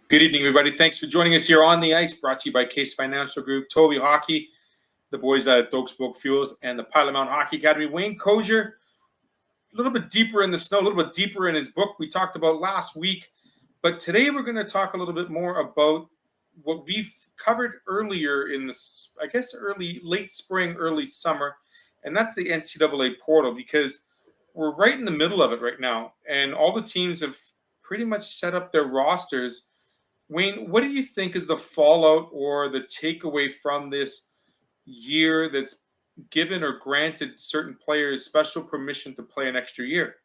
Good evening, everybody. Thanks for joining us here on the ice, brought to you by Case Financial Group, Toby Hockey, the boys at Doak Spoke Fuels, and the Pilot Mountain Hockey Academy. Wayne Kozier, a little bit deeper in the snow, a little bit deeper in his book we talked about last week. But today we're going to talk a little bit more about what we've covered earlier in this, I guess, late spring, early summer, and that's the NCAA portal, because we're right in the middle of it right now, and all the teams have pretty much set up their rosters. Wayne, what do you think is the fallout or the takeaway from this year that's given or granted certain players special permission to play an extra year?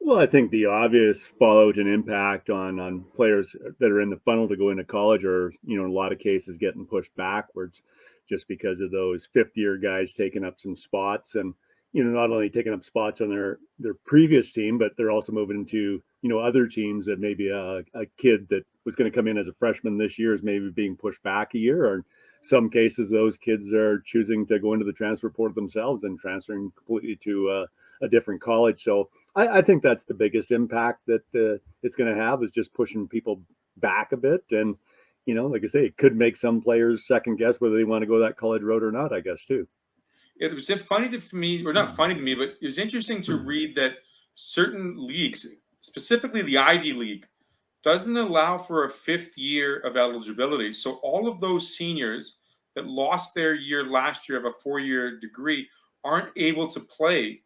Well, I think the obvious fallout and impact on players that are in the funnel to go into college are, in a lot of cases getting pushed backwards just because of those fifth year guys taking up some spots and, not only taking up spots on their previous team, but they're also moving into, other teams that maybe a kid that was going to come in as a freshman this year is maybe being pushed back a year, or in some cases, those kids are choosing to go into the transfer portal themselves and transferring completely to a different college. So I think that's the biggest impact that it's going to have, is just pushing people back a bit. And, like I say, it could make some players second guess whether they want to go that college road or not, I guess, too. It was funny to me, or not funny to me, but it was interesting to read that certain leagues, specifically the Ivy League, doesn't allow for a fifth year of eligibility. So all of those seniors that lost their year last year of a 4-year degree aren't able to play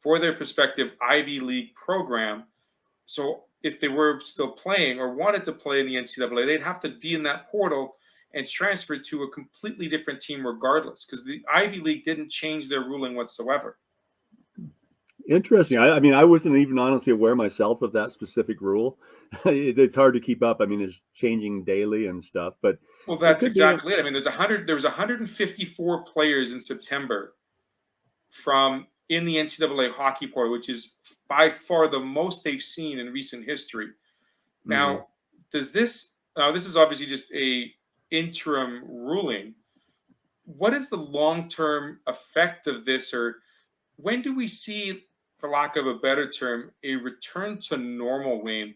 for their prospective Ivy League program. So if they were still playing or wanted to play in the NCAA, they'd have to be in that portal and transfer to a completely different team regardless, because the Ivy League didn't change their ruling whatsoever. Interesting. I mean, I wasn't even honestly aware myself of that specific rule. It's hard to keep up. I mean, it's changing daily and stuff, but Well, it that's could be. exactly it. I mean, there was 154 players in September from in the NCAA hockey portal, which is by far the most they've seen in recent history. Mm-hmm. Now, does this? This is obviously just a interim ruling. What is the long-term effect of this, or when do we see, for lack of a better term, a return to normal, Wayne?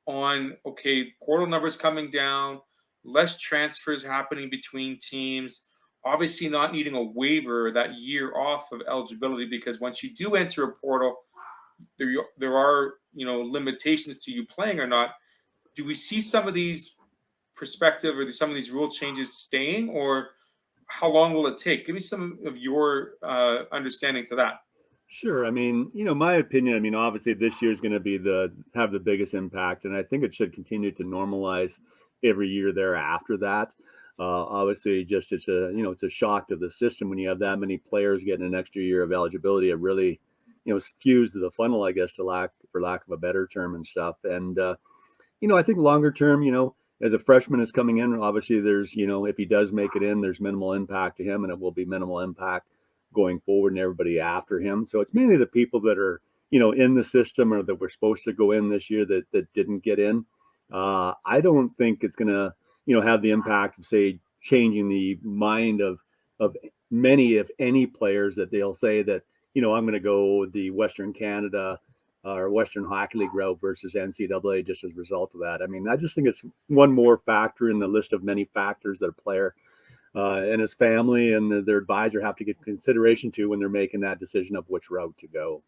On, okay, portal numbers coming down, less transfers happening between teams, obviously not needing a waiver that year off of eligibility, because once you do enter a portal, there are limitations to you playing or not. Do we see some of these perspective or some of these rule changes staying, or how long will it take? Give me some of your understanding to that. Sure. I mean, my opinion, I mean, obviously this year is going to be have the biggest impact, and I think it should continue to normalize every year thereafter that. Obviously, just it's a shock to the system when you have that many players getting an extra year of eligibility. It really, skews the funnel, I guess, for lack of a better term and stuff. And I think longer term, as a freshman is coming in, obviously there's, if he does make it in, there's minimal impact to him, and it will be minimal impact going forward and everybody after him. So it's mainly the people that are, in the system or that were supposed to go in this year that didn't get in. I don't think it's going to, have the impact of, say, changing the mind of many, if any, players that they'll say that, I'm going to go the Western Canada or Western Hockey League route versus NCAA just as a result of that. I mean, I just think it's one more factor in the list of many factors that a player and his family and their advisor have to give consideration to when they're making that decision of which route to go.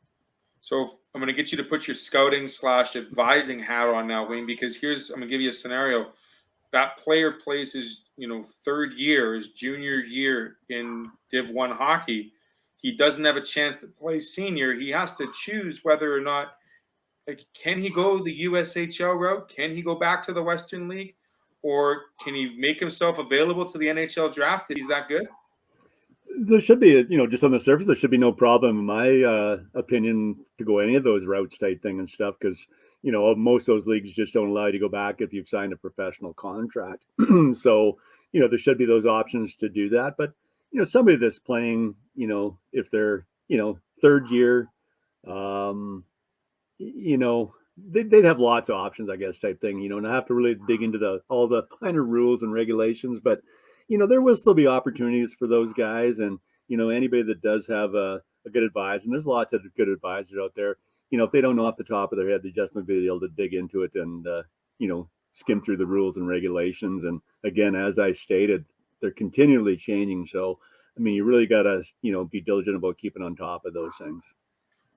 So I'm going to get you to put your scouting / advising hat on now, Wayne, because I'm going to give you a scenario. That player plays his, third year, his junior year in Div 1 hockey. He doesn't have a chance to play senior. He has to choose whether or not, can he go the USHL route? Can he go back to the Western League? Or can he make himself available to the NHL draft if he's that good? There should be, just on the surface, there should be no problem, in my opinion, to go any of those routes type thing and stuff, because, most of those leagues just don't allow you to go back if you've signed a professional contract. So, there should be those options to do that. But, somebody that's playing, if they're, third year, they'd have lots of options, I guess, type thing, and I have to really dig into all the finer rules and regulations. But, there will still be opportunities for those guys. And, anybody that does have a good advisor, and there's lots of good advisors out there, if they don't know off the top of their head, they just might be able to dig into it and, skim through the rules and regulations. And again, as I stated, they're continually changing. So, I mean, you really got to, be diligent about keeping on top of those things.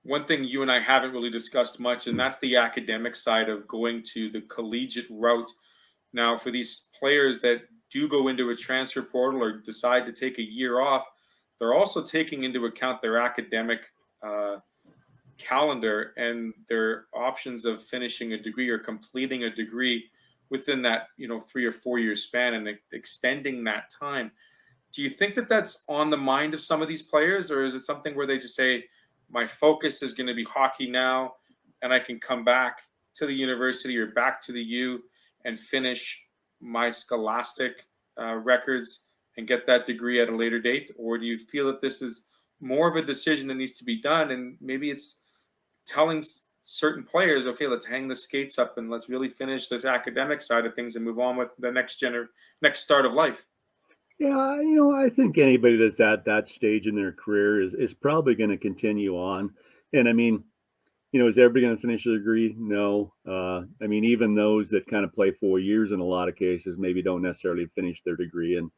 One thing you and I haven't really discussed much, and that's the academic side of going to the collegiate route. Now, for these players that do go into a transfer portal or decide to take a year off, they're also taking into account their academic calendar and their options of finishing a degree or completing a degree within that 3 or 4 year span and extending that time. Do you think that that's on the mind of some of these players, or is it something where they just say, my focus is going to be hockey now, and I can come back to the university or back to the U and finish my scholastic records and get that degree at a later date? Or do you feel that this is more of a decision that needs to be done, and maybe it's telling certain players, okay, let's hang the skates up and let's really finish this academic side of things and move on with the next start of life? Yeah, I think anybody that's at that stage in their career is probably going to continue on. And I mean, is everybody going to finish their degree? No. I mean, even those that kind of play 4 years in a lot of cases maybe don't necessarily finish their degree. And,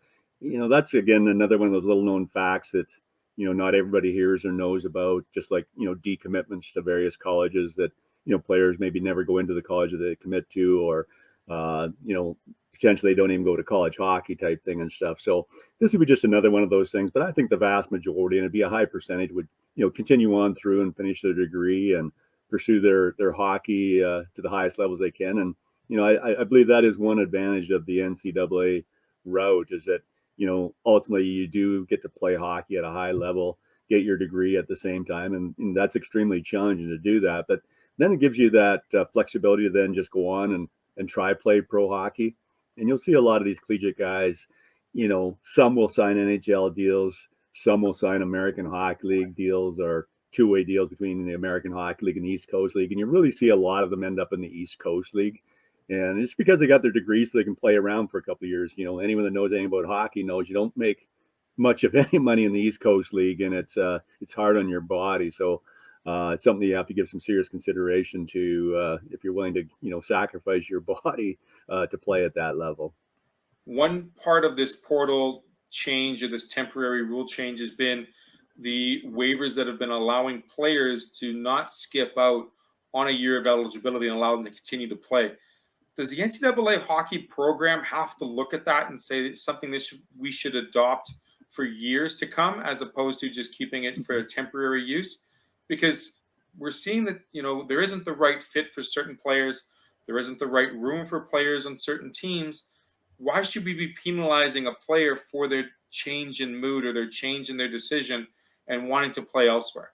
that's, again, another one of those little known facts that, not everybody hears or knows about, just like, decommitments to various colleges that, players maybe never go into the college that they commit to, or, potentially they don't even go to college hockey type thing and stuff. So this would be just another one of those things. But I think the vast majority, and it'd be a high percentage, would continue on through and finish their degree and pursue their hockey to the highest levels they can. And I believe that is one advantage of the NCAA route, is that ultimately you do get to play hockey at a high level, get your degree at the same time, and that's extremely challenging to do that. But then it gives you that flexibility to then just go on and try play pro hockey. And you'll see a lot of these collegiate guys, some will sign NHL deals, some will sign American Hockey League deals or two-way deals between the American Hockey League and the East Coast League. And you really see a lot of them end up in the East Coast League. And it's because they got their degrees so they can play around for a couple of years. Anyone that knows anything about hockey knows you don't make much of any money in the East Coast League, and it's hard on your body. So it's something you have to give some serious consideration to if you're willing to sacrifice your body to play at that level. One part of this portal change or this temporary rule change has been the waivers that have been allowing players to not skip out on a year of eligibility and allow them to continue to play. Does the NCAA hockey program have to look at that and say it's something we should adopt for years to come, as opposed to just keeping it for temporary use? Because we're seeing that, there isn't the right fit for certain players. There isn't the right room for players on certain teams. Why should we be penalizing a player for their change in mood or their change in their decision and wanting to play elsewhere?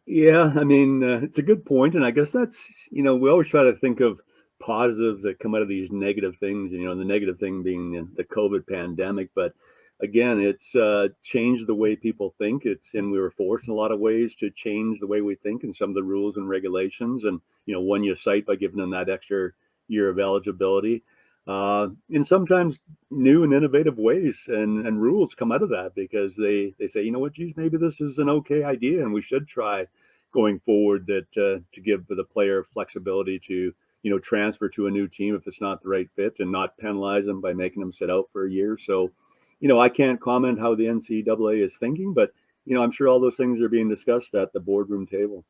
Yeah, I mean, it's a good point. And I guess that's, we always try to think of positives that come out of these negative things, the negative thing being the COVID pandemic. But again, it's changed the way people think. And we were forced in a lot of ways to change the way we think and some of the rules and regulations. And, one you cite by giving them that extra year of eligibility. In sometimes new and innovative ways and rules come out of that because they say, geez, maybe this is an okay idea and we should try going forward that to give the player flexibility to, transfer to a new team if it's not the right fit and not penalize them by making them sit out for a year. So, I can't comment how the NCAA is thinking, but, I'm sure all those things are being discussed at the boardroom table.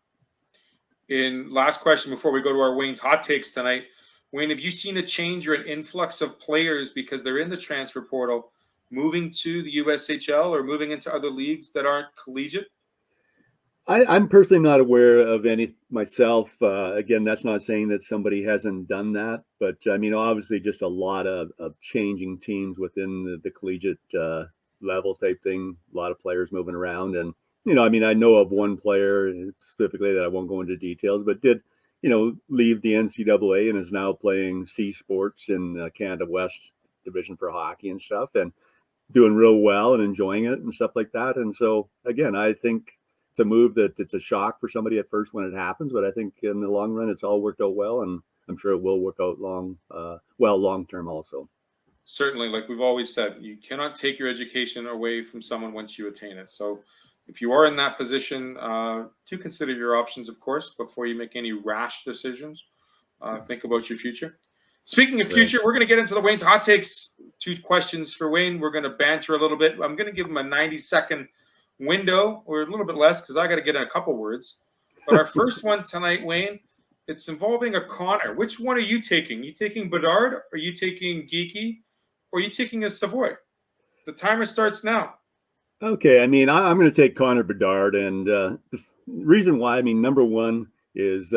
In last question before we go to our Wayne's hot takes tonight, Wayne, have you seen a change or an influx of players because they're in the transfer portal moving to the USHL or moving into other leagues that aren't collegiate? I'm personally not aware of any myself. Again, that's not saying that somebody hasn't done that, but I mean, obviously, just a lot of changing teams within the collegiate level type thing. A lot of players moving around, and I mean, I know of one player specifically that I won't go into details, but did leave the NCAA and is now playing C Sports in Canada West Division for hockey and stuff, and doing real well and enjoying it and stuff like that. And so, again, I think it's a move that it's a shock for somebody at first when it happens, but I think in the long run, it's all worked out well, and I'm sure it will work out long term also. Certainly, like we've always said, you cannot take your education away from someone once you attain it. So if you are in that position, do consider your options, of course, before you make any rash decisions. Think about your future. Speaking of future, we're going to get into the Wayne's hot takes. 2 questions for Wayne. We're going to banter a little bit. I'm going to give him a 90-second window, or a little bit less, because I got to get in a couple words. But our first one tonight, Wayne, it's involving a Conor. Which one are you taking? You taking Bedard? Are you taking Geeky? Or are you taking a Savoy? The timer starts now. Okay, I mean, I'm going to take Conor Bedard, and the reason why, I mean, number one is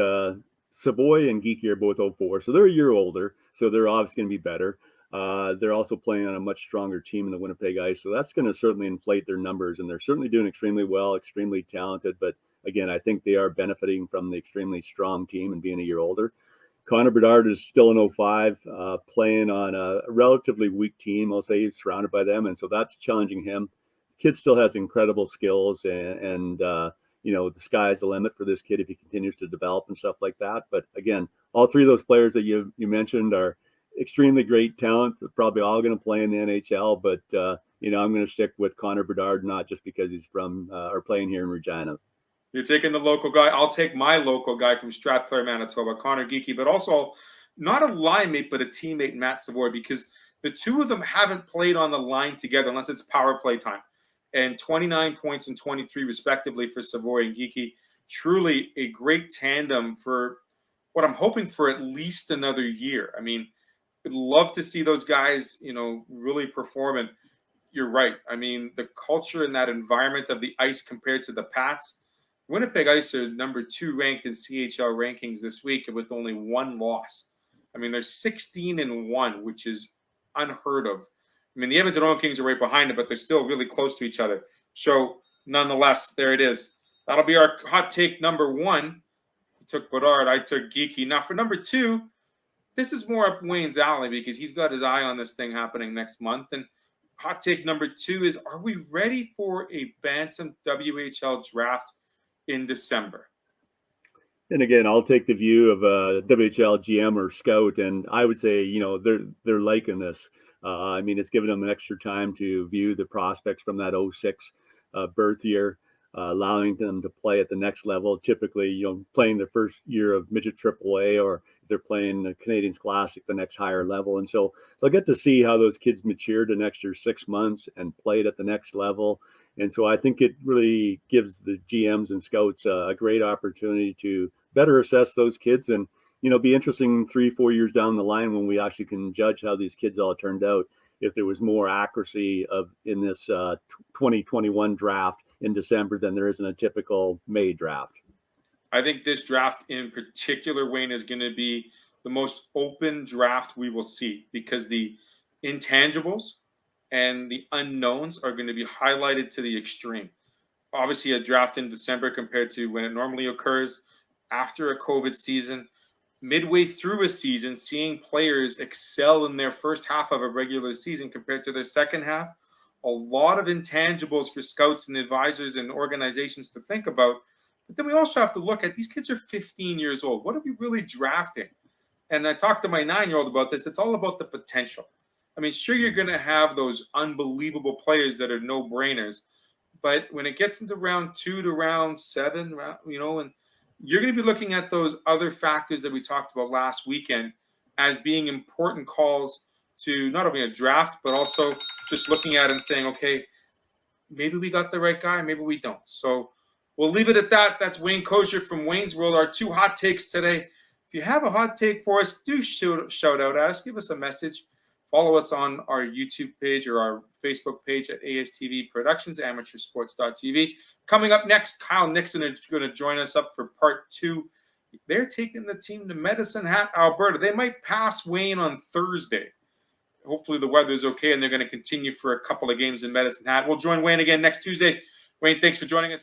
Savoy and Geeky are both 04, so they're a year older, so they're obviously going to be better. They're also playing on a much stronger team in the Winnipeg Ice, so that's going to certainly inflate their numbers, and they're certainly doing extremely well, extremely talented, but again, I think they are benefiting from the extremely strong team and being a year older. Conor Bedard is still an 05, playing on a relatively weak team, I'll say, surrounded by them, and so that's challenging him. Kid still has incredible skills, and you know, the sky's the limit for this kid if he continues to develop and stuff like that. But again, all 3 of those players that you mentioned are extremely great talents. They're probably all going to play in the NHL, but you know, I'm going to stick with Conor Bedard, not just because he's from or playing here in Regina. You're taking the local guy. I'll take my local guy from Strathclyde, Manitoba, Conor Geeky, but also not a line mate, but a teammate, Matt Savoy, because the 2 of them haven't played on the line together unless it's power play time. And 29 points and 23 respectively for Savoy and Geeky. Truly a great tandem for what I'm hoping for at least another year. I mean, I'd love to see those guys, you know, really perform. And you're right. I mean, the culture and that environment of the Ice compared to the Pats. Winnipeg Ice are number 2 ranked in CHL rankings this week with only 1 loss. I mean, they're 16-1, which is unheard of. I mean, the Edmonton Oil Kings are right behind it, but they're still really close to each other. So, nonetheless, there it is. That'll be our hot take number 1. He took Bedard. I took Geeky. Now, for number 2, this is more up Wayne's alley because he's got his eye on this thing happening next month. And hot take number 2 is, are we ready for a Bantam WHL draft in December? And again, I'll take the view of a WHL GM or scout, and I would say, you know, they're liking this. I mean, it's given them an extra time to view the prospects from that 06 birth year, allowing them to play at the next level. Typically, you know, playing their first year of midget AAA, or they're playing the Canadians Classic, the next higher level. And so they'll get to see how those kids matured in extra 6 months and played at the next level. And so I think it really gives the GMs and scouts a great opportunity to better assess those kids, and you know, be interesting 3-4 years down the line when we actually can judge how these kids all turned out, if there was more accuracy in this 2021 draft in December than there is in a typical May draft. I think this draft in particular, Wayne, is going to be the most open draft we will see, because the intangibles and the unknowns are going to be highlighted to the extreme. Obviously, a draft in December compared to when it normally occurs after a COVID season, midway through a season, seeing players excel in their first half of a regular season compared to their second half. A lot of intangibles for scouts and advisors and organizations to think about. But then we also have to look at, these kids are 15 years old. What are we really drafting? And I talked to my 9-year-old about this. It's all about the potential. I mean, sure, you're going to have those unbelievable players that are no-brainers. But when it gets into round 2 to round 7, you know, and you're going to be looking at those other factors that we talked about last weekend as being important calls to not only a draft, but also just looking at it and saying, okay, maybe we got the right guy, maybe we don't. So we'll leave it at that. That's Wayne Kosher from Wayne's World. Our 2 hot takes today. If you have a hot take for us, do shout out at us. Give us a message. Follow us on our YouTube page or our Facebook page at ASTV Productions, amateursports.tv. Coming up next, Kyle Nixon is going to join us up for part 2. They're taking the team to Medicine Hat, Alberta. They might pass Wayne on Thursday. Hopefully the weather's okay, and they're going to continue for a couple of games in Medicine Hat. We'll join Wayne again next Tuesday. Wayne, thanks for joining us.